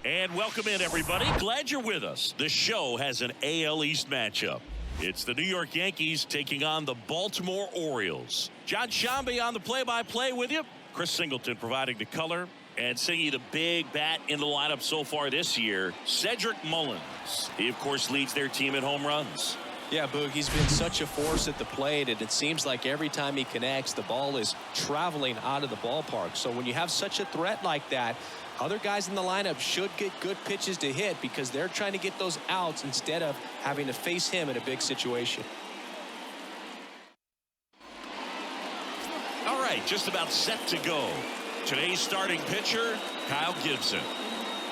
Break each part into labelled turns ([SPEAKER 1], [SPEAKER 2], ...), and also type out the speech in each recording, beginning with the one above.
[SPEAKER 1] And welcome in, everybody. Glad you're with us. The show has an AL East matchup. It's the New York Yankees taking on the Baltimore Orioles. John Shambi on the play-by-play with you. Chris Singleton providing the color. And singing the big bat in the lineup so far this year, Cedric Mullins. He, of course, leads their team in home runs.
[SPEAKER 2] Yeah, Boog, he's been such a force at the plate, and it seems like every time he connects, the ball is traveling out of the ballpark. So when you have such a threat like that, other guys in the lineup should get good pitches to hit because they're trying to get those outs instead of having to face him in a big situation.
[SPEAKER 1] All right, just about set to go. Today's starting pitcher, Kyle Gibson.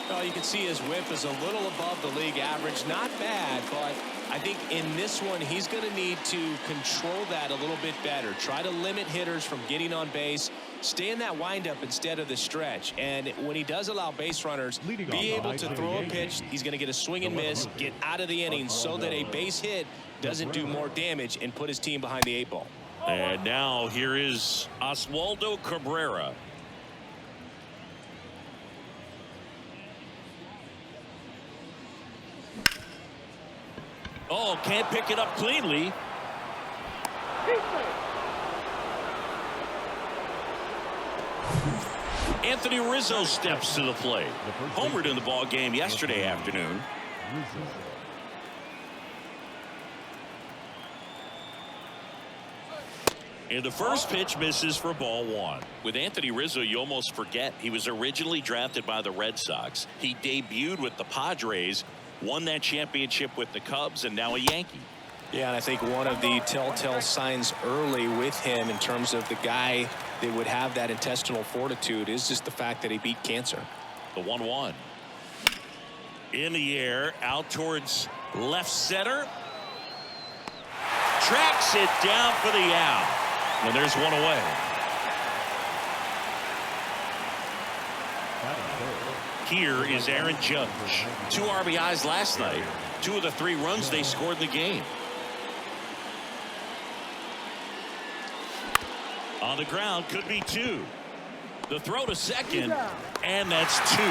[SPEAKER 2] Well, you can see his whip is a little above the league average. Not bad, but I think in this one, he's going to need to control that a little bit better. Try to limit hitters from getting on base. Stay in that windup instead of the stretch. And when he does allow base runners, be able to throw a pitch. He's going to get a swing and miss, get out of the inning so that a base hit doesn't do more damage and put his team behind the 8 ball.
[SPEAKER 1] And now here is Oswaldo Cabrera. Oh, can't pick it up cleanly. Anthony Rizzo steps to the plate. Homered in the ball game yesterday afternoon. And the first pitch misses for ball 1. With Anthony Rizzo, you almost forget he was originally drafted by the Red Sox. He debuted with the Padres, won that championship with the Cubs, and now a Yankee.
[SPEAKER 2] Yeah, and I think one of the telltale signs early with him in terms of the guy that would have that intestinal fortitude is just the fact that he beat cancer.
[SPEAKER 1] The 1-1. In the air, out towards left center. Tracks it down for the out. And there's one away. Here is Aaron Judge. 2 RBIs last night. 2 of the 3 runs they scored in the game. On the ground, could be 2. The throw to second, and that's 2.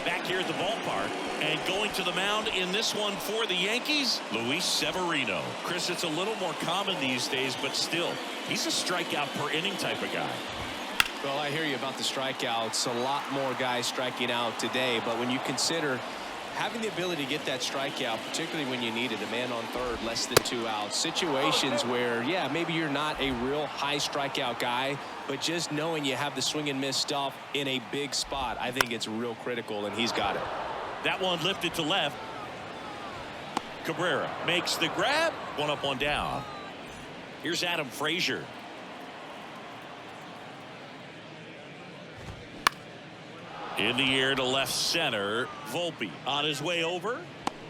[SPEAKER 1] Back here at the ballpark, and going to the mound in this one for the Yankees, Luis Severino. Chris, it's a little more common these days, but still, he's a strikeout per inning type of guy.
[SPEAKER 2] Well, I hear you about the strikeouts. A lot more guys striking out today, but when you consider having the ability to get that strikeout, particularly when you need it, a man on third, less than 2 outs, situations where, yeah, maybe you're not a real high strikeout guy, but just knowing you have the swing and miss stuff in a big spot, I think it's real critical, and he's got it.
[SPEAKER 1] That one lifted to left. Cabrera makes the grab. 1 up, 1 down. Here's Adam Frazier. In the air to left center. Volpe on his way over.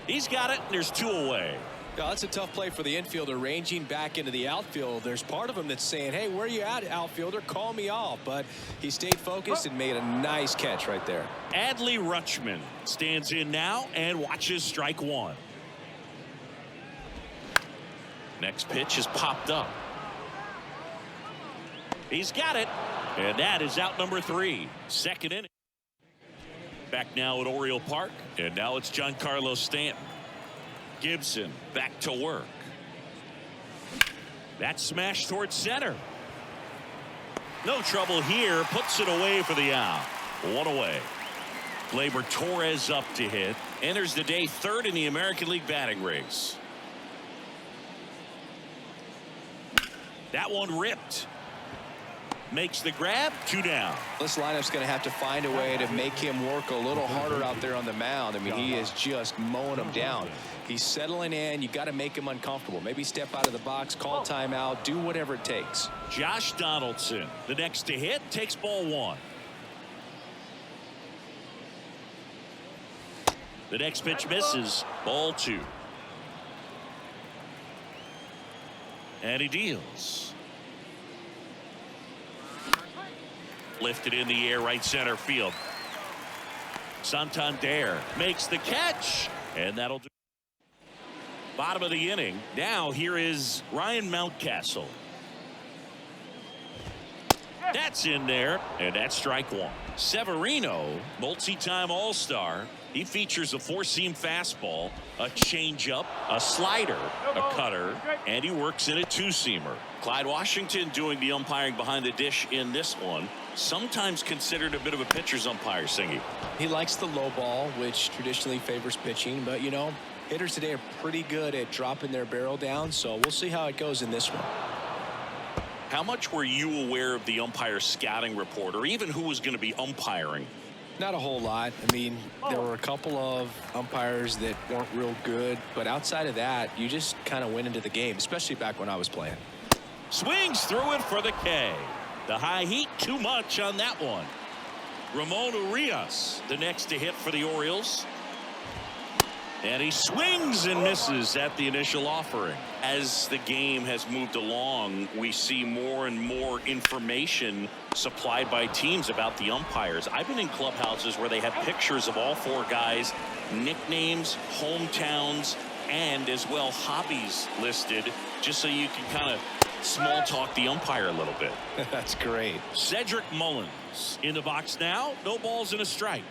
[SPEAKER 1] He's got it. There's 2 away.
[SPEAKER 2] Yeah, that's a tough play for the infielder ranging back into the outfield. There's part of him that's saying, hey, where you at, outfielder? Call me off. But he stayed focused and made a nice catch right there.
[SPEAKER 1] Adley Rutschman stands in now and watches strike 1. Next pitch is popped up. He's got it. And that is out number 3. Second inning. Back now at Oriole Park, and now it's Giancarlo Stanton. Gibson back to work. That smash towards center. No trouble here. Puts it away for the out. 1 away. Gleyber Torres up to hit. Enters the day 3rd in the American League batting race. That one ripped. Makes the grab. 2 down.
[SPEAKER 2] This lineup's going to have to find a way to make him work a little harder out there on the mound. I mean, he is just mowing them down. He's settling in. You got to make him uncomfortable. Maybe step out of the box, call timeout, do whatever it takes.
[SPEAKER 1] Josh Donaldson, the next to hit, takes ball 1. The next pitch misses. Ball 2. And he deals. Lifted in the air, right center field. Santander makes the catch, and that'll do. Bottom of the inning. Now here is Ryan Mountcastle. That's in there, and that's strike one. Severino, multi-time All-Star. He features a four-seam fastball, a changeup, a slider, a cutter, and he works in a two-seamer. Clyde Washington doing the umpiring behind the dish in this one. Sometimes considered a bit of a pitcher's umpire, Singy.
[SPEAKER 2] He likes the low ball, which traditionally favors pitching, but you know, hitters today are pretty good at dropping their barrel down, so we'll see how it goes in this one.
[SPEAKER 1] How much were you aware of the umpire scouting report, or even who was going to be umpiring?
[SPEAKER 2] Not a whole lot. I mean, there were a couple of umpires that weren't real good, but outside of that, you just kind of went into the game, especially back when I was playing.
[SPEAKER 1] Swings through it for the K. The high heat, too much on that one. Ramon Urias, the next to hit for the Orioles. And he swings and misses at the initial offering. As the game has moved along, we see more and more information supplied by teams about the umpires. I've been in clubhouses where they have pictures of all four guys, nicknames, hometowns, and as well hobbies listed, just so you can kind of small talk the umpire a little bit.
[SPEAKER 2] That's great.
[SPEAKER 1] Cedric Mullins in the box now. No balls and a strike.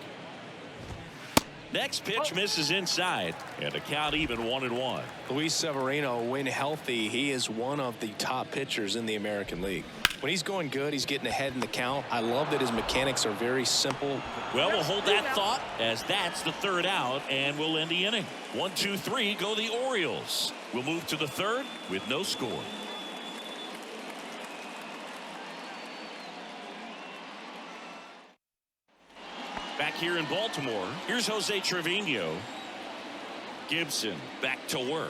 [SPEAKER 1] Next pitch misses inside, and the count even 1-1.
[SPEAKER 2] Luis Severino, when healthy, he is one of the top pitchers in the American League. When he's going good, he's getting ahead in the count. I love that his mechanics are very simple.
[SPEAKER 1] Well, we'll hold that thought as that's the third out, and we'll end the inning. 1, 2, 3 go the Orioles. We'll move to the third with no score. Back here in Baltimore, here's Jose Trevino. Gibson back to work.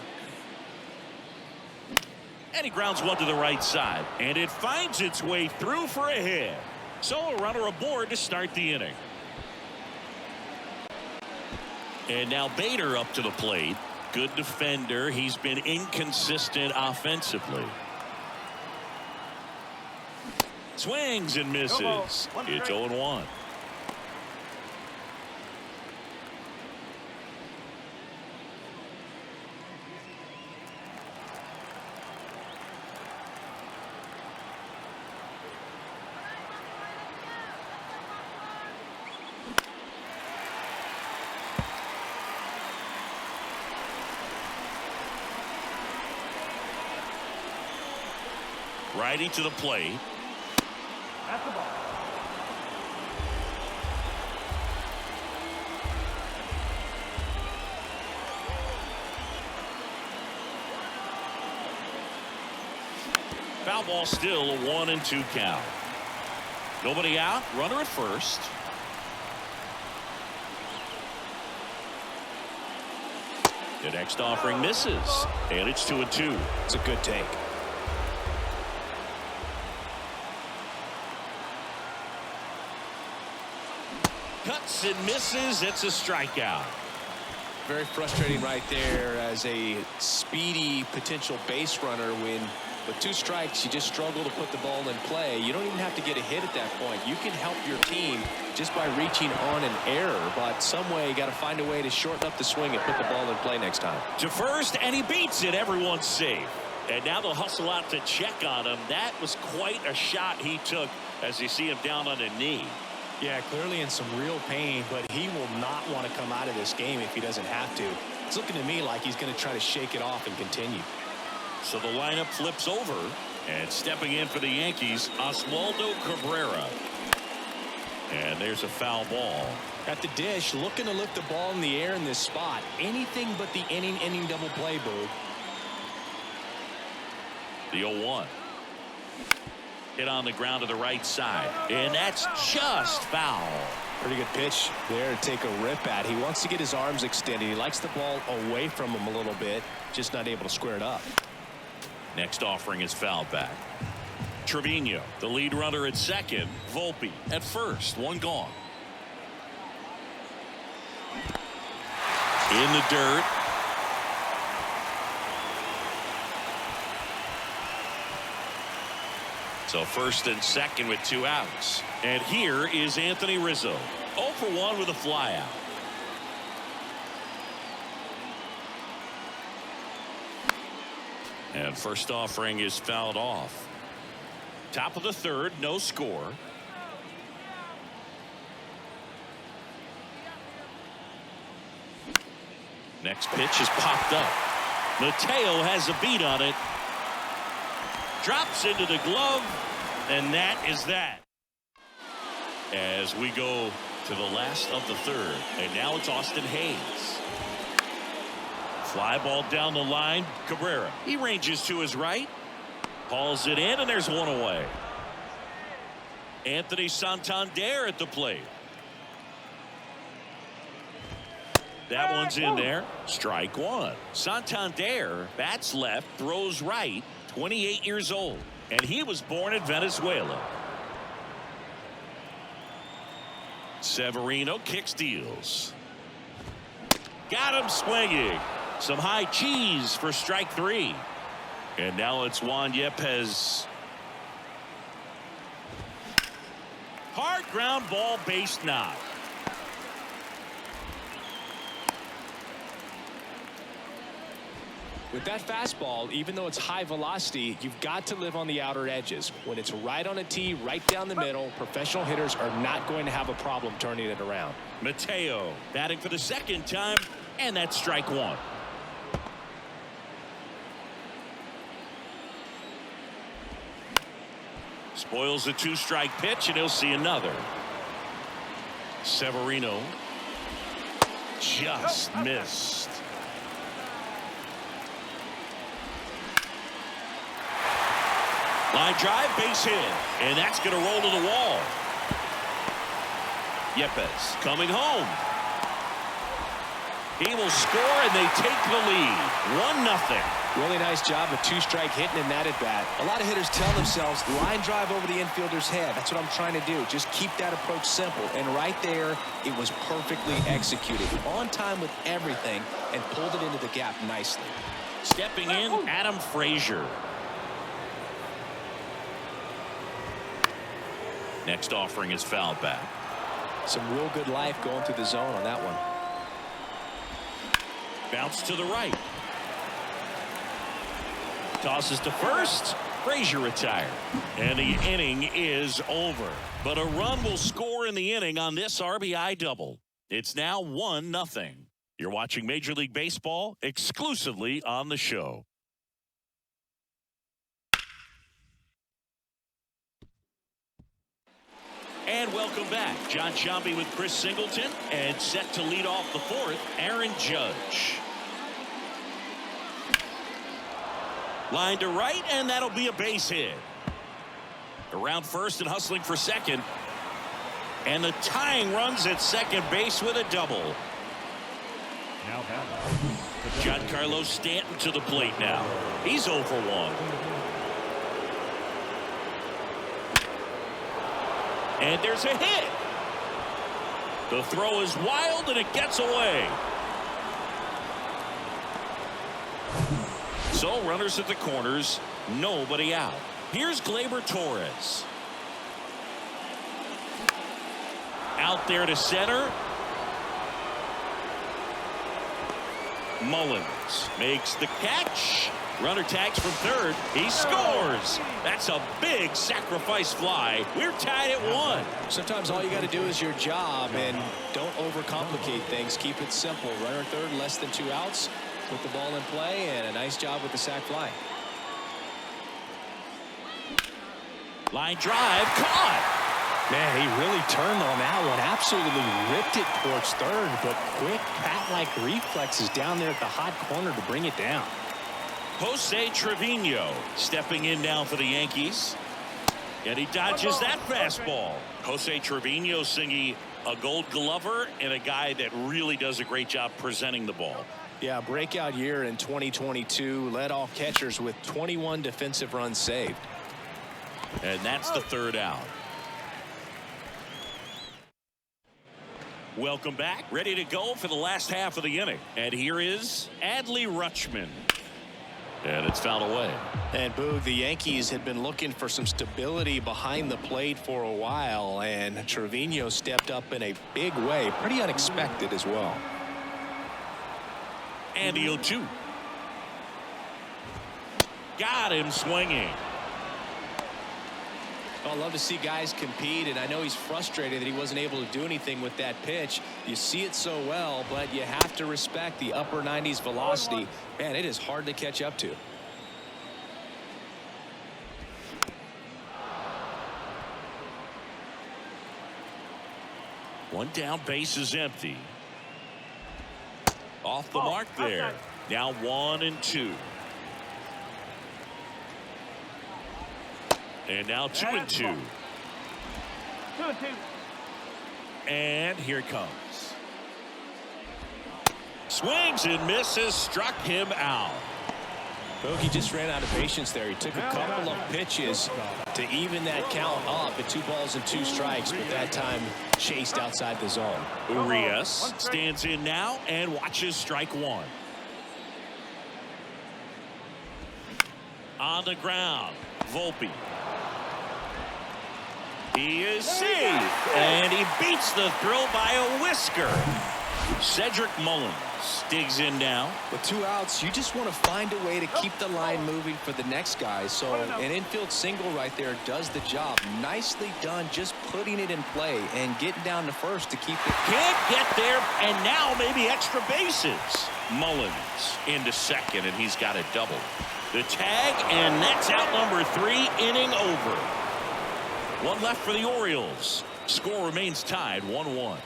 [SPEAKER 1] And he grounds one to the right side. And it finds its way through for a hit. So a runner aboard to start the inning. And now Bader up to the plate. Good defender. He's been inconsistent offensively. Swings and misses. It's 0-1. Righty to the plate.
[SPEAKER 3] That's the ball.
[SPEAKER 1] Foul ball still, a 1-2 count. Nobody out. Runner at first. The next offering misses, and it's 2-2.
[SPEAKER 2] It's a good take.
[SPEAKER 1] Cuts and misses. It's a strikeout.
[SPEAKER 2] Very frustrating right there as a speedy potential base runner. When with 2 strikes, you just struggle to put the ball in play. You don't even have to get a hit at that point. You can help your team just by reaching on an error, but some way you got to find a way to shorten up the swing and put the ball in play next time.
[SPEAKER 1] To first, and he beats it. Everyone's safe. And now they'll hustle out to check on him. That was quite a shot he took as you see him down on a knee.
[SPEAKER 2] Yeah, clearly in some real pain, but he will not want to come out of this game if he doesn't have to. It's looking to me like he's going to try to shake it off and continue.
[SPEAKER 1] So the lineup flips over, and stepping in for the Yankees, Oswaldo Cabrera. And there's a foul ball.
[SPEAKER 2] At the dish, looking to lift the ball in the air in this spot. Anything but the inning double play, Boog.
[SPEAKER 1] The 0-1. Hit on the ground to the right side, and that's just foul.
[SPEAKER 2] Pretty good pitch there to take a rip at. He wants to get his arms extended. He likes the ball away from him a little bit, just not able to square it up.
[SPEAKER 1] Next offering is fouled back. Trevino, the lead runner at second. Volpe at first. One gone. In the dirt. So first and second with 2 outs. And here is Anthony Rizzo. 0 for 1 with a flyout. And first offering is fouled off. Top of the third, no score. Next pitch is popped up. Mateo has a beat on it. Drops into the glove, and that is that. As we go to the last of the third, and now it's Austin Hayes. Fly ball down the line. Cabrera, he ranges to his right, hauls it in, and there's one away. Anthony Santander at the plate. That one's in there. Strike one. Santander bats left, throws right, 28 years old, and he was born in Venezuela. Severino kicks, deals. Got him swinging. Some high cheese for strike three. And now it's Juan Yepez. Hard ground ball, base knock.
[SPEAKER 2] With that fastball, even though it's high velocity, you've got to live on the outer edges. When it's right on a tee, right down the middle, professional hitters are not going to have a problem turning it around.
[SPEAKER 1] Mateo batting for the second time, and that's strike one. Spoils a two-strike pitch, and he'll see another. Severino just missed. Line drive, base hit, and that's going to roll to the wall. Yepez coming home. He will score, and they take the lead. 1-0.
[SPEAKER 2] Really nice job of two-strike hitting in that at-bat. A lot of hitters tell themselves, line drive over the infielder's head. That's what I'm trying to do. Just keep that approach simple. And right there, it was perfectly executed. On time with everything, and pulled it into the gap nicely.
[SPEAKER 1] Stepping in, Adam Frazier. Next offering is fouled back.
[SPEAKER 2] Some real good life going through the zone on that one.
[SPEAKER 1] Bounce to the right. Tosses to first. Frazier retired. And the inning is over. But a run will score in the inning on this RBI double. It's now 1-0. You're watching Major League Baseball exclusively on the show. And welcome back. John Sciambi with Chris Singleton, and set to lead off the fourth, Aaron Judge. Line to right, and that'll be a base hit. Around first and hustling for second. And the tying runs at second base with a double.
[SPEAKER 3] Now
[SPEAKER 1] Giancarlo Stanton to the plate now. He's 0 for 1. And there's a hit. The throw is wild, and it gets away. So runners at the corners, nobody out. Here's Gleyber Torres. Out there to center. Mullins makes the catch. Runner tags from third. He scores. That's a big sacrifice fly. We're tied at 1.
[SPEAKER 2] Sometimes all you got to do is your job, and don't overcomplicate things. Keep it simple. Runner third, less than 2 outs. Put the ball in play, and a nice job with the sac fly.
[SPEAKER 1] Line drive, caught.
[SPEAKER 2] Man, he really turned on that one. Absolutely ripped it towards third, but quick cat-like reflexes down there at the hot corner to bring it down.
[SPEAKER 1] Jose Trevino stepping in now for the Yankees. And he dodges that fastball. Jose Trevino singing a Gold Glover and a guy that really does a great job presenting the ball.
[SPEAKER 2] Yeah, breakout year in 2022. Led all catchers with 21 defensive runs saved.
[SPEAKER 1] And that's the third out. Welcome back. Ready to go for the last half of the inning. And here is Adley Rutschman. And it's fouled away.
[SPEAKER 2] And Boog, the Yankees had been looking for some stability behind the plate for a while, and Trevino stepped up in a big way. Pretty unexpected as well.
[SPEAKER 1] And the 0-2. got him swinging.
[SPEAKER 2] I love to see guys compete, and I know he's frustrated that he wasn't able to do anything with that pitch. You see it so well, but you have to respect the upper 90s velocity. Man, it is hard to catch up to.
[SPEAKER 1] One down, base is empty. Off the mark there. Now 1-2. And now 2-2.
[SPEAKER 3] 2-2.
[SPEAKER 1] And here it comes. Swings and misses, struck him out.
[SPEAKER 2] He just ran out of patience there. He took a couple of pitches to even that count up at 2 balls and 2 strikes, but that time chased outside the zone.
[SPEAKER 1] Urias stands in now and watches strike 1. On the ground, Volpe. He is safe, and he beats the throw by a whisker. Cedric Mullins digs in now.
[SPEAKER 2] With 2 outs, you just want to find a way to keep the line moving for the next guy. So an infield single right there does the job. Nicely done, just putting it in play and getting down to first to keep it.
[SPEAKER 1] Can't get there, and now maybe extra bases. Mullins into second, and he's got a double. The tag, and that's out number 3, inning over. 1 left for the Orioles. Score remains tied 1-1.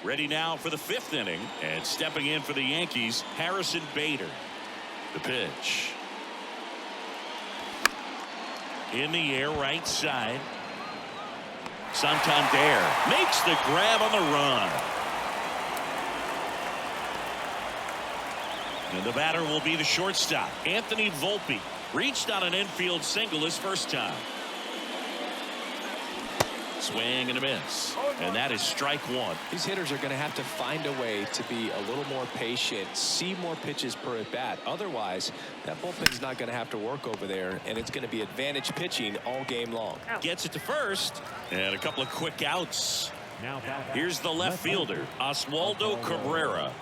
[SPEAKER 1] Ready now for the 5th inning, and stepping in for the Yankees, Harrison Bader. The pitch. In the air, right side. Santander makes the grab on the run. And the batter will be the shortstop, Anthony Volpe. Reached on an infield single his first time. Swing and a miss. And that is strike 1.
[SPEAKER 2] These hitters are going to have to find a way to be a little more patient, see more pitches per at bat. Otherwise, that bullpen's not going to have to work over there, and it's going to be advantage pitching all game long.
[SPEAKER 1] Gets it to first, and a couple of quick outs. Here's the left fielder, Oswaldo Cabrera.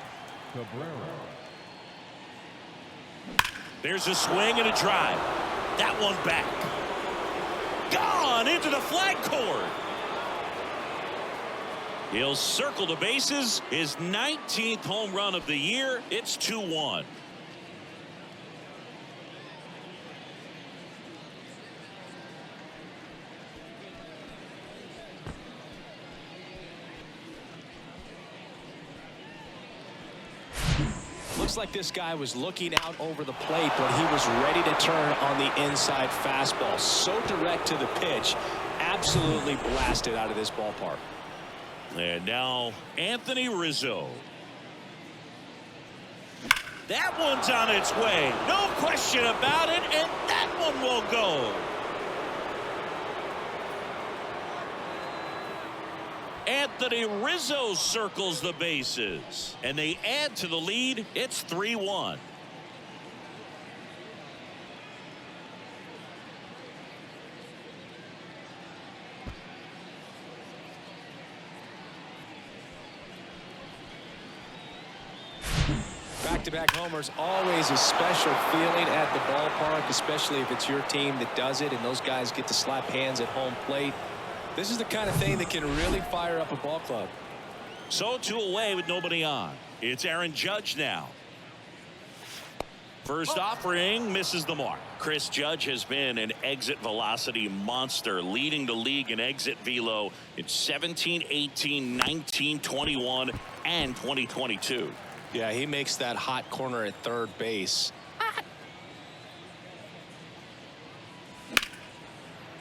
[SPEAKER 1] There's a swing and a drive. That one back. Gone into the flag cord. He'll circle the bases. His 19th home run of the year. It's 2-1.
[SPEAKER 2] Looks like this guy was looking out over the plate, but he was ready to turn on the inside fastball. So direct to the pitch. Absolutely blasted out of this ballpark.
[SPEAKER 1] And now Anthony Rizzo. That one's on its way. No question about it. And that one will go. Anthony Rizzo circles the bases. And they add to the lead. It's 3-1.
[SPEAKER 2] Back-to-back homers, always a special feeling at the ballpark, especially if it's your team that does it and those guys get to slap hands at home plate. This is the kind of thing that can really fire up a ball club.
[SPEAKER 1] So 2 away with nobody on. It's Aaron Judge now. First offering misses the mark. Chris Judge has been an exit velocity monster, leading the league in exit velo in 17, 18, 19, 21, and 2022.
[SPEAKER 2] Yeah, he makes that hot corner at third base.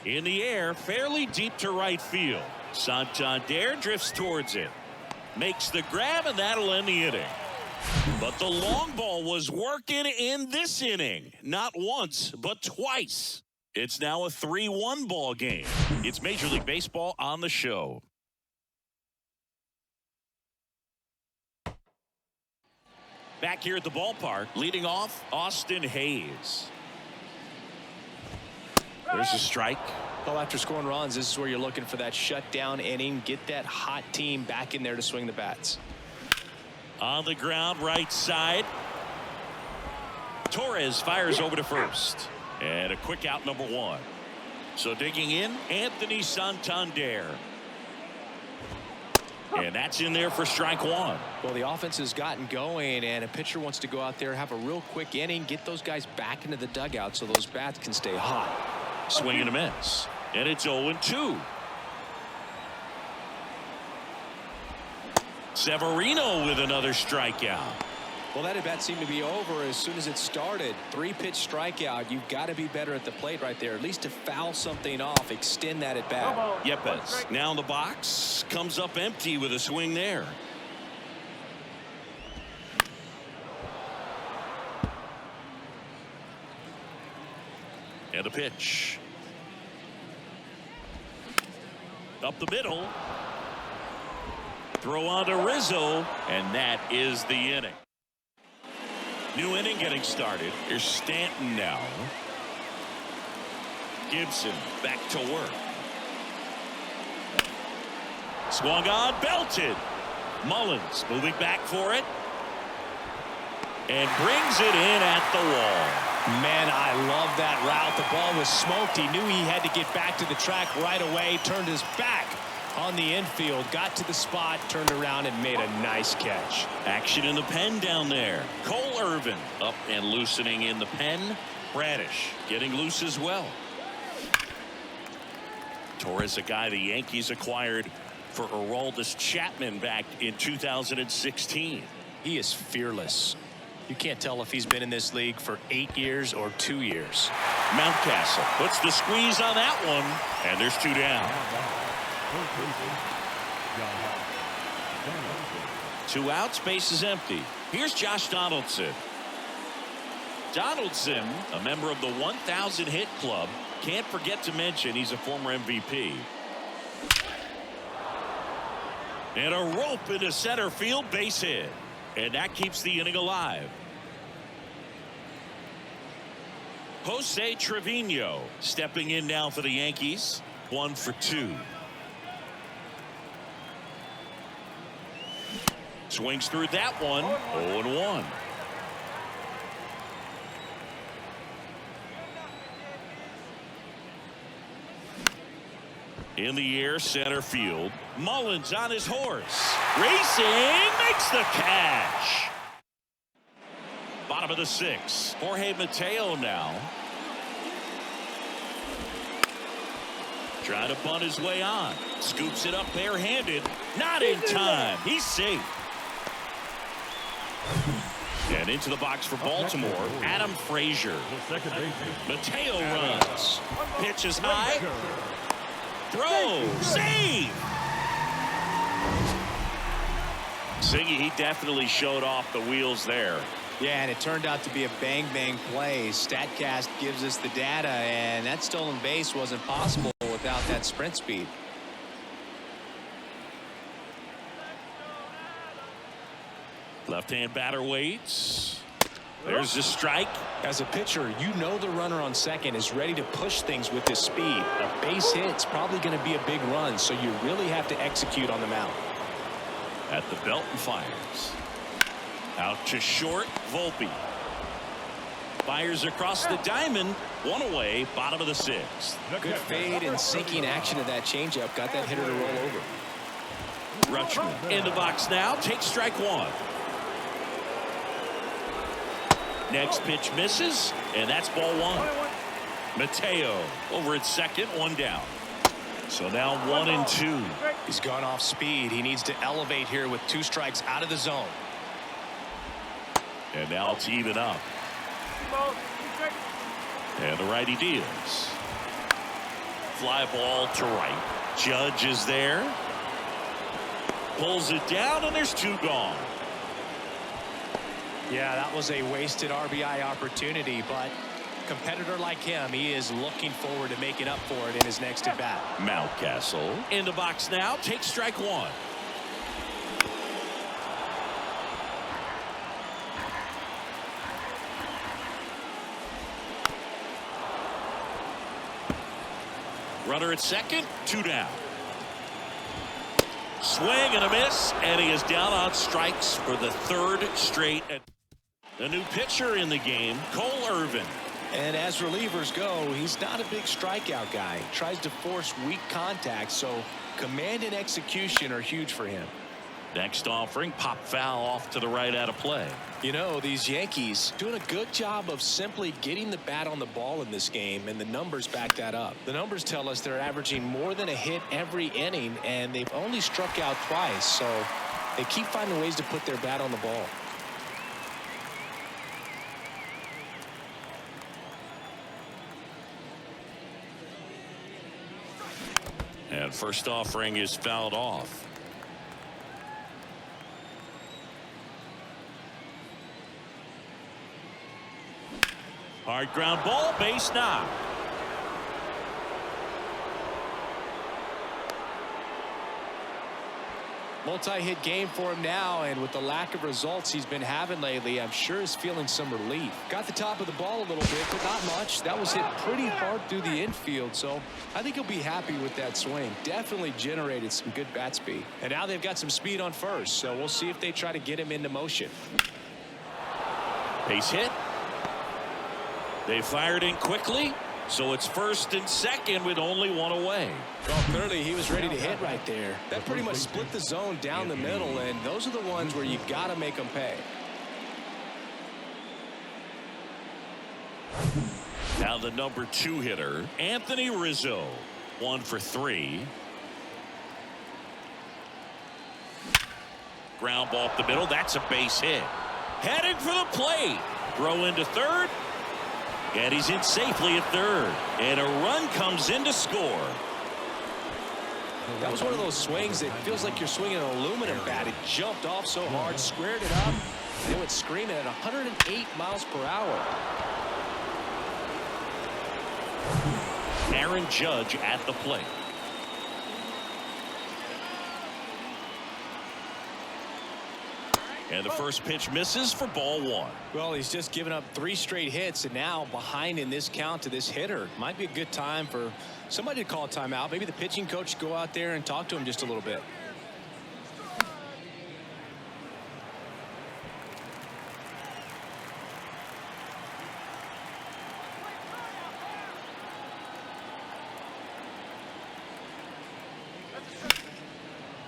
[SPEAKER 1] In the air, fairly deep to right field. Santander drifts towards it. Makes the grab, and that'll end the inning. But the long ball was working in this inning. Not once, but twice. It's now a 3-1 ball game. It's Major League Baseball on the show. Back here at the ballpark, leading off, Austin Hayes. There's a strike.
[SPEAKER 2] Well, after scoring runs, this is where you're looking for that shutdown inning. Get that hot team back in there to swing the bats.
[SPEAKER 1] On the ground, right side. Torres fires over to first. And a quick out, number one. So digging in, Anthony Santander. And that's in there for strike one.
[SPEAKER 2] Well, the offense has gotten going, and a pitcher wants to go out there, have a real quick inning, get those guys back into the dugout so those bats can stay hot.
[SPEAKER 1] Swing and a miss. And it's 0-2. Severino with another strikeout.
[SPEAKER 2] Well, that at bat seemed to be over as soon as it started. 3-pitch strikeout. You've got to be better at the plate right there, at least to foul something off, extend that at bat.
[SPEAKER 1] Yepes now in the box, comes up empty with a swing there. And a pitch. Up the middle. Throw on to Rizzo, and that is the inning. New inning getting started. Here's Stanton now. Gibson back to work. Swung on, belted. Mullins moving back for it. And brings it in at the wall.
[SPEAKER 2] Man, I love that route. The ball was smoked. He knew he had to get back to the track right away. Turned his back on the infield, got to the spot, turned around and made a nice catch.
[SPEAKER 1] Action in the pen down there. Cole Irvin up and loosening in the pen. Bradish getting loose as well. Torres, a guy the Yankees acquired for Aroldis Chapman back in 2016.
[SPEAKER 2] He is fearless. You can't tell if he's been in this league for 8 years or 2 years.
[SPEAKER 1] Mountcastle puts the squeeze on that one, and there's 2 down. 2 outs, base is empty. Here's Josh Donaldson. Donaldson, a member of the 1,000 hit club. Can't forget to mention he's a former MVP. And a rope into center field, base hit. And that keeps the inning alive. Jose Trevino stepping in now for the Yankees. 1 for 2. Swings through that one. 0-1. In the air, center field. Mullins on his horse. Racing, makes the catch. Bottom of the 6th. Jorge Mateo now. Trying to bunt his way on. Scoops it up barehanded. Not in time. He's safe. And into the box for Baltimore, Adam Frazier. Mateo runs. Pitch is high. Throw. Save. Siggy, he definitely showed off the wheels there.
[SPEAKER 2] Yeah, and it turned out to be a bang-bang play. StatCast gives us the data, and that stolen base wasn't possible without that sprint speed.
[SPEAKER 1] Left-hand batter waits. There's the strike.
[SPEAKER 2] As a pitcher, you know the runner on second is ready to push things with his speed. A base hit's probably going to be a big run, so you really have to execute on the mound.
[SPEAKER 1] At the belt and fires. Out to short, Volpe. Fires across the diamond. 1 away, bottom of the 6th.
[SPEAKER 2] Good fade and sinking action of that changeup. Got that hitter to roll over.
[SPEAKER 1] Rutschman in the box now. Takes strike 1. Next pitch misses, and that's ball 1. Mateo over at second, 1 down. So now 1-2.
[SPEAKER 2] He's gone off speed. He needs to elevate here with 2 strikes out of the zone.
[SPEAKER 1] And now it's even up. And the righty deals. Fly ball to right. Judge is there. Pulls it down, and there's 2 gone.
[SPEAKER 2] Yeah, that was a wasted RBI opportunity, but competitor like him, he is looking forward to making up for it in his next at bat.
[SPEAKER 1] Mountcastle in the box now. Takes strike 1. Runner at second, 2 down. Swing and a miss, and he is down on strikes for the 3rd straight. The new pitcher in the game, Cole Irvin.
[SPEAKER 2] And as relievers go, he's not a big strikeout guy. Tries to force weak contact, so command and execution are huge for him.
[SPEAKER 1] Next offering, pop foul off to the right out of play.
[SPEAKER 2] You know, these Yankees doing a good job of simply getting the bat on the ball in this game, and the numbers back that up. The numbers tell us they're averaging more than a hit every inning, and they've only struck out twice, so they keep finding ways to put their bat on the ball.
[SPEAKER 1] And first offering is fouled off. Hard ground ball, base knock.
[SPEAKER 2] Multi-hit game for him now, and with the lack of results he's been having lately, I'm sure he's feeling some relief. Got the top of the ball a little bit, but not much. That was hit pretty hard through the infield, so I think he'll be happy with that swing. Definitely generated some good bat speed. And now they've got some speed on first, so we'll see if they try to get him into motion.
[SPEAKER 1] Base hit. They fired in quickly, so it's first and second with only 1 away.
[SPEAKER 2] Well, clearly he was ready to hit right there. That pretty much split the zone down the middle, and those are the ones where you got to make them pay.
[SPEAKER 1] Now the number 2 hitter, Anthony Rizzo, 1 for 3. Ground ball up the middle. That's a base hit. Heading for the plate. Throw into third. And he's in safely at third. And a run comes in to score.
[SPEAKER 2] That was one of those swings that feels like you're swinging an aluminum bat. It jumped off so hard, squared it up, and it went screaming at 108 miles per hour.
[SPEAKER 1] Aaron Judge at the plate. And the first pitch misses for ball 1.
[SPEAKER 2] Well, he's just given up 3 straight hits, and now behind in this count to this hitter. Might be a good time for somebody to call a timeout. Maybe the pitching coach go out there and talk to him just a little bit.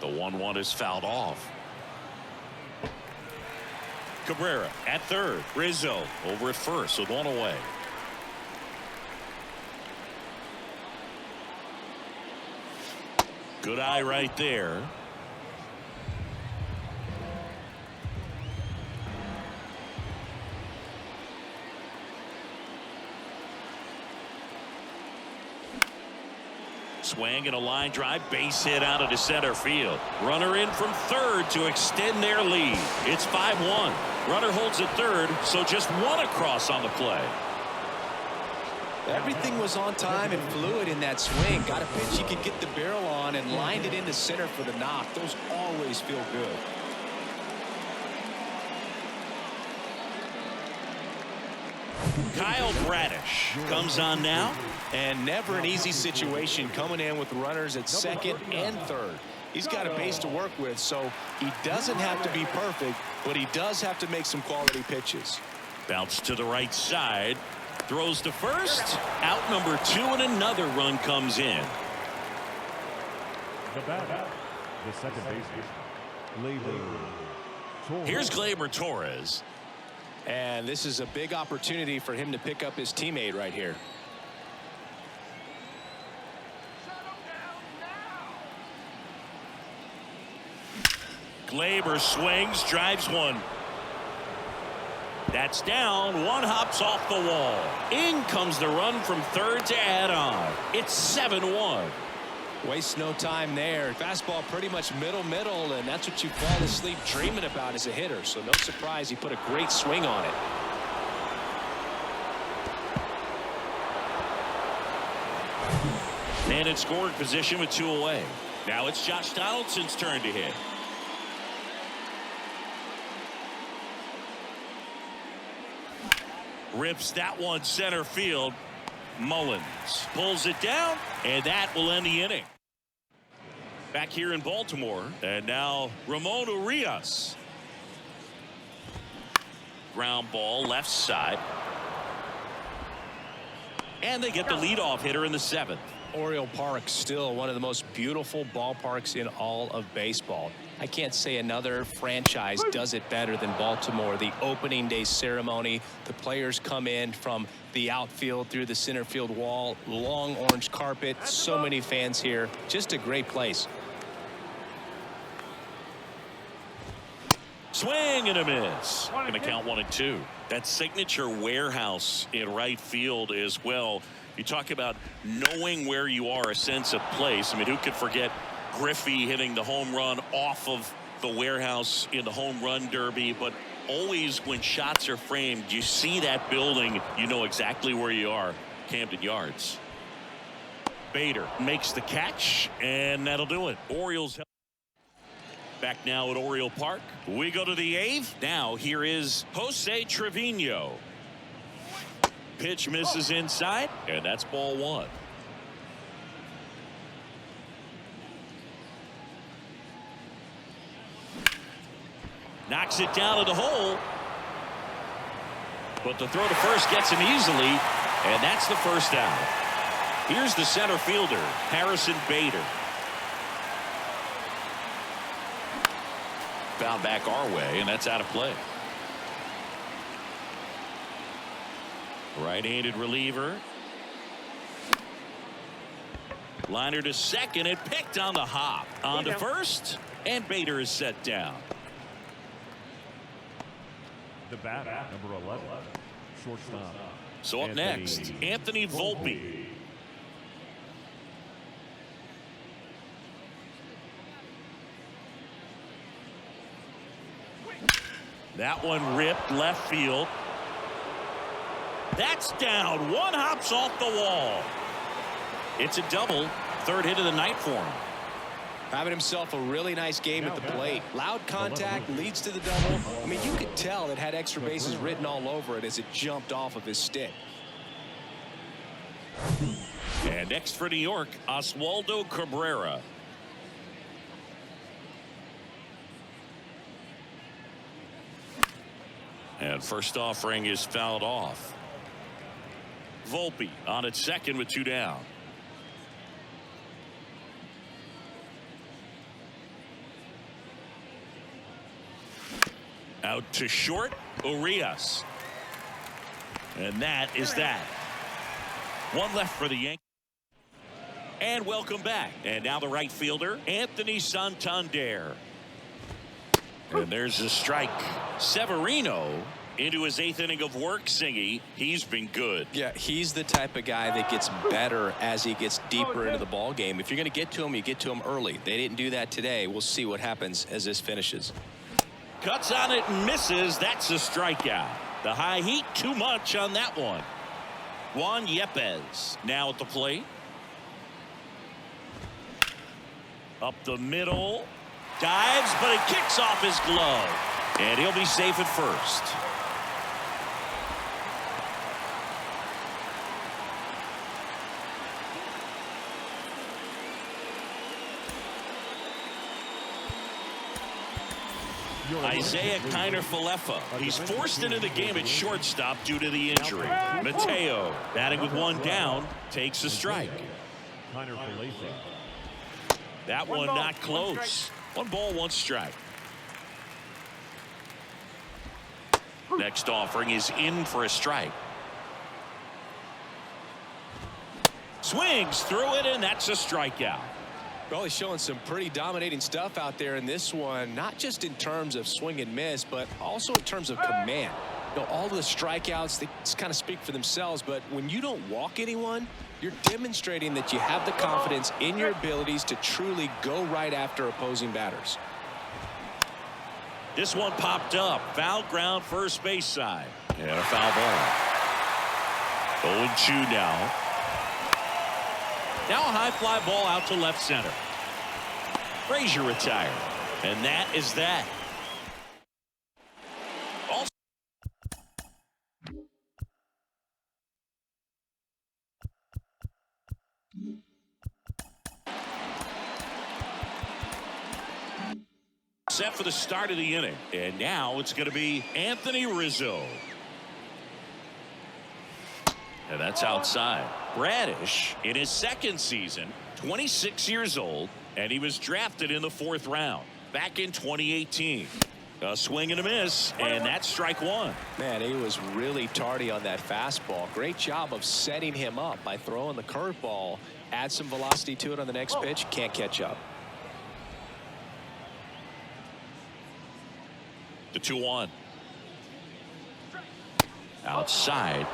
[SPEAKER 1] The 1-1 is fouled off. Cabrera at third. Rizzo over at first with 1 away. Good eye right there. Swing and a line drive, base hit out into center field. Runner in from third to extend their lead. It's 5-1. Runner holds at third, so just 1 across on the play.
[SPEAKER 2] Everything was on time and fluid in that swing. Got a pitch he could get the barrel on and lined it into center for the knock. Those always feel good.
[SPEAKER 1] Kyle Bradish comes on now.
[SPEAKER 2] And never an easy situation coming in with runners at second and third. He's got a base to work with, so he doesn't have to be perfect, but he does have to make some quality pitches.
[SPEAKER 1] Bounce to the right side. Throws to first. Out number 2, and another run comes in.
[SPEAKER 4] The batter, the second baseman, Gleyber Torres.
[SPEAKER 1] Here's Gleyber Torres.
[SPEAKER 2] And this is a big opportunity for him to pick up his teammate right here.
[SPEAKER 1] Gleyber swings, drives 1. That's down. 1 hops off the wall. In comes the run from third to add on. It's 7-1.
[SPEAKER 2] Waste no time there. Fastball pretty much middle, and that's what you fall asleep dreaming about as a hitter. So no surprise he put a great swing on it.
[SPEAKER 1] And in scoring position with 2 away. Now it's Josh Donaldson's turn to hit. Rips that one center field. Mullins pulls it down, and that will end the inning. Back here in Baltimore, and now Ramon Urias. Ground ball left side. And they get the leadoff hitter in the 7th.
[SPEAKER 2] Oriole Park, still one of the most beautiful ballparks in all of baseball. I can't say another franchise does it better than Baltimore. The opening day ceremony, the players come in from the outfield through the center field wall, long orange carpet, so many fans here. Just a great place.
[SPEAKER 1] Swing and a miss. Going to count 1-2. That signature warehouse in right field as well. You talk about knowing where you are, a sense of place. I mean, who could forget Griffey hitting the home run off of the warehouse in the home run derby? But always when shots are framed, you see that building, you know exactly where you are. Camden Yards. Bader makes the catch, and that'll do it. Orioles back now at Oriole Park. We go to the 8th. Now here is Jose Trevino. Pitch misses inside, and that's ball 1. Knocks it down to the hole. But the throw to first gets him easily, and that's the first out. Here's the center fielder, Harrison Bader. Found back our way, and that's out of play. Right-handed reliever. Liner to second and picked on the hop. On to first, and Bader is set down.
[SPEAKER 4] The batter, number 11, shortstop.
[SPEAKER 1] So up next, Anthony Volpe. That one ripped left field. That's down. One hops off the wall. It's a double. 3rd hit of the night for him.
[SPEAKER 2] Having himself a really nice game at the plate. Loud contact leads to the double. I mean, you could tell it had extra bases written all over it as it jumped off of his stick.
[SPEAKER 1] And next for New York, Oswaldo Cabrera. And first offering is fouled off. Volpe on at second with 2 down. Out to short, Urias. And that is that. 1 left for the Yankees. And welcome back. And now the right fielder, Anthony Santander. And there's a strike. Severino into his 8th inning of work, Singy. He's been good.
[SPEAKER 2] Yeah, he's the type of guy that gets better as he gets deeper into the ball game. If you're going to get to him, you get to him early. They didn't do that today. We'll see what happens as this finishes.
[SPEAKER 1] Cuts on it and misses. That's a strikeout. The high heat, too much on that one. Juan Yepes now at the plate. Up the middle. Dives, but it kicks off his glove. And he'll be safe at first. Isaiah Kiner-Falefa. He's forced into the game at shortstop due to the injury. Mateo, batting with 1 down, takes a strike. That one not close. 1 ball, 1 strike. Next offering is in for a strike. Swings through it, and that's a strikeout.
[SPEAKER 2] Well, he's showing some pretty dominating stuff out there in this one, not just in terms of swing and miss, but also in terms of command. You know, all the strikeouts, they kind of speak for themselves, but when you don't walk anyone, you're demonstrating that you have the confidence in your abilities to truly go right after opposing batters.
[SPEAKER 1] This one popped up. Foul ground, first base side. And a foul ball. 0-2 now. Now a high fly ball out to left center. Frazier retired. And that is that. Also set for the start of the inning. And now it's going to be Anthony Rizzo. And that's outside. Bradish in his second season, 26 years old, and he was drafted in the 4th round back in 2018. A swing and a miss, and that's strike one.
[SPEAKER 2] Man, he was really tardy on that fastball. Great job of setting him up by throwing the curveball. Add some velocity to it on the next pitch. Can't catch up.
[SPEAKER 1] The 2-1. Outside.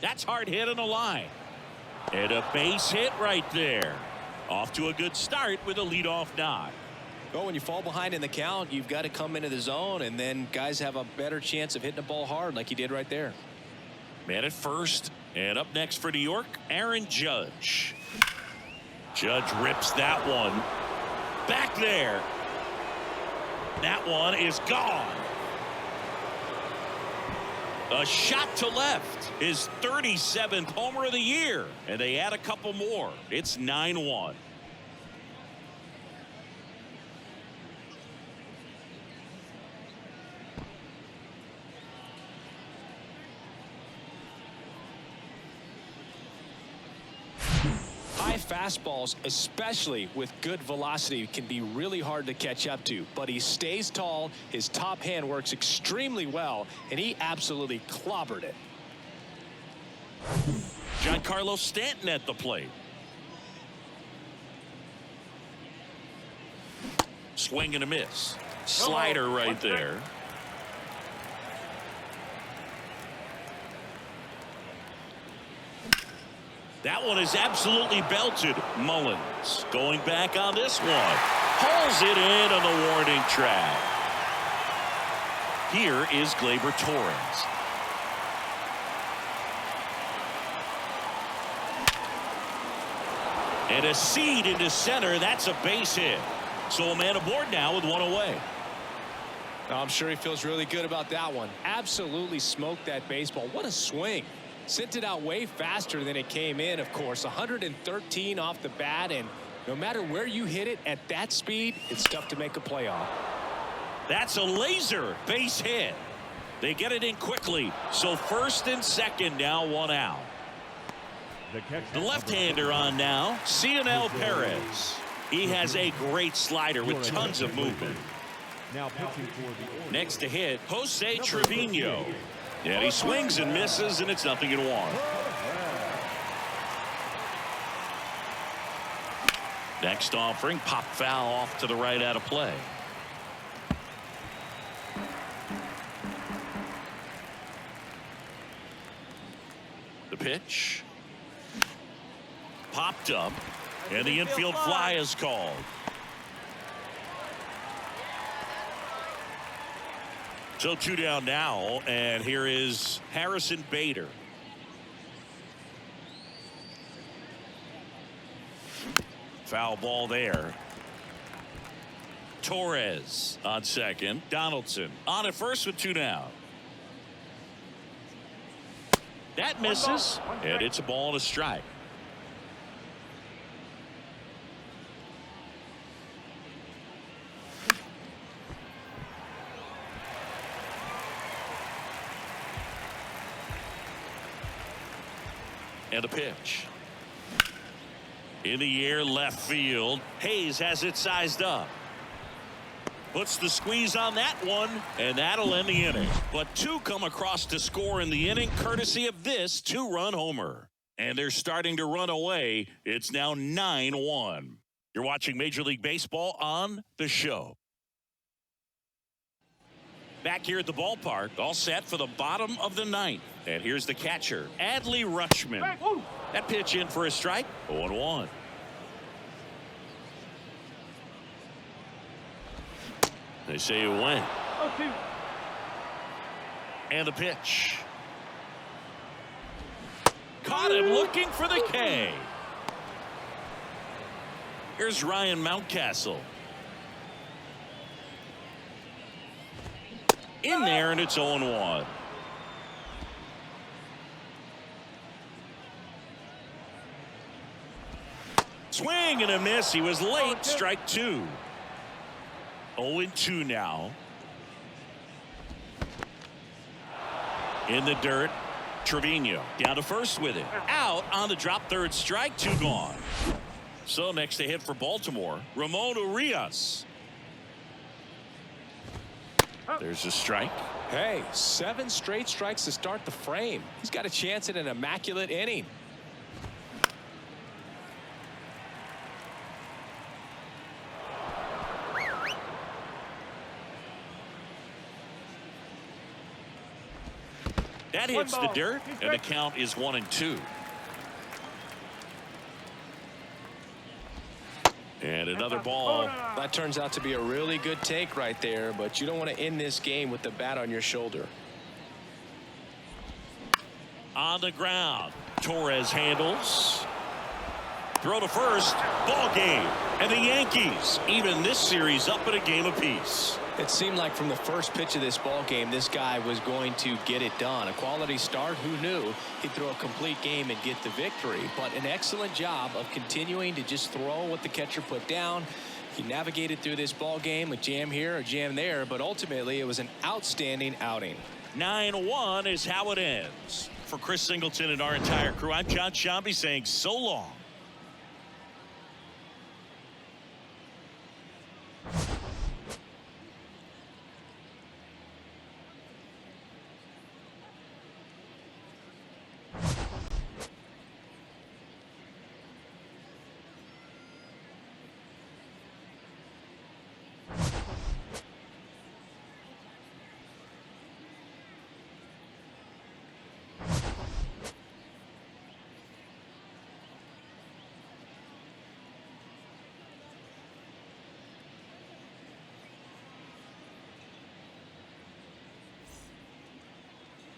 [SPEAKER 1] That's hard hit on the line. And a base hit right there. Off to a good start with a leadoff knock.
[SPEAKER 2] Well, when you fall behind in the count, you've got to come into the zone, and then guys have a better chance of hitting the ball hard like he did right there.
[SPEAKER 1] Man at first, and up next for New York, Aaron Judge. Judge rips that one. Back there. That one is gone. A shot to left. His 37th homer of the year. And they add a couple more. It's 9-1.
[SPEAKER 2] High fastballs, especially with good velocity, can be really hard to catch up to. But he stays tall. His top hand works extremely well, and he absolutely clobbered it.
[SPEAKER 1] Giancarlo Stanton at the plate. Swing and a miss. Slider right there. That one is absolutely belted. Mullins going back on this one. Hauls it in on the warning track. Here is Gleyber Torres. And a seed into center. That's a base hit. So a man aboard now with one away.
[SPEAKER 2] I'm sure he feels really good about that one. Absolutely smoked that baseball. What a swing. Sent it out way faster than it came in, of course. 113 off the bat, and no matter where you hit it at that speed, it's tough to make a play on.
[SPEAKER 1] That's a laser base hit. They get it in quickly. So first and second now, one out. The left-hander on now, Cionel Perez. He has a great slider with tons of movement. Next to hit, Jose Trevino. And he swings and misses, and it's 0-1. Next offering, pop foul off to the right out of play. The pitch. Popped up, and the infield fly is called. So 2 down now, and here is Harrison Bader. Foul ball there. Torres on second. Donaldson on at first with 2 down. That misses, and it's a ball and a strike. And a pitch. In the air, left field. Hayes has it sized up. Puts the squeeze on that one, and that'll end the inning. But 2 come across to score in the inning, courtesy of this 2-run homer. And they're starting to run away. It's now 9-1. You're watching Major League Baseball on the show. Back here at the ballpark, all set for the bottom of the 9th. And here's the catcher, Adley Rutschman. That pitch in for a strike, 0-1. They say it went. And the pitch. Caught him looking for the K. Here's Ryan Mountcastle. In there, and it's 0-1. Swing and a miss. He was late. Strike two. 0-2 now. In the dirt. Trevino down to first with it. Out on the drop. Third strike. Two gone. So next to hit for Baltimore, Ramon Urias. There's a strike.
[SPEAKER 2] Hey, 7 straight strikes to start the frame. He's got a chance at an immaculate inning.
[SPEAKER 1] That hits the dirt, and the count is 1-2. And another ball.
[SPEAKER 2] That turns out to be a really good take right there, but you don't want to end this game with the bat on your shoulder.
[SPEAKER 1] On the ground, Torres handles. Throw to first. Ball game. And the Yankees even this series up at a game apiece.
[SPEAKER 2] It seemed like from the first pitch of this ball game, this guy was going to get it done. A quality start. Who knew he'd throw a complete game and get the victory? But an excellent job of continuing to just throw what the catcher put down. He navigated through this ball game, a jam here, a jam there, but ultimately it was an outstanding outing.
[SPEAKER 1] 9-1 is how it ends. For Chris Singleton and our entire crew, I'm John Shambi saying so long.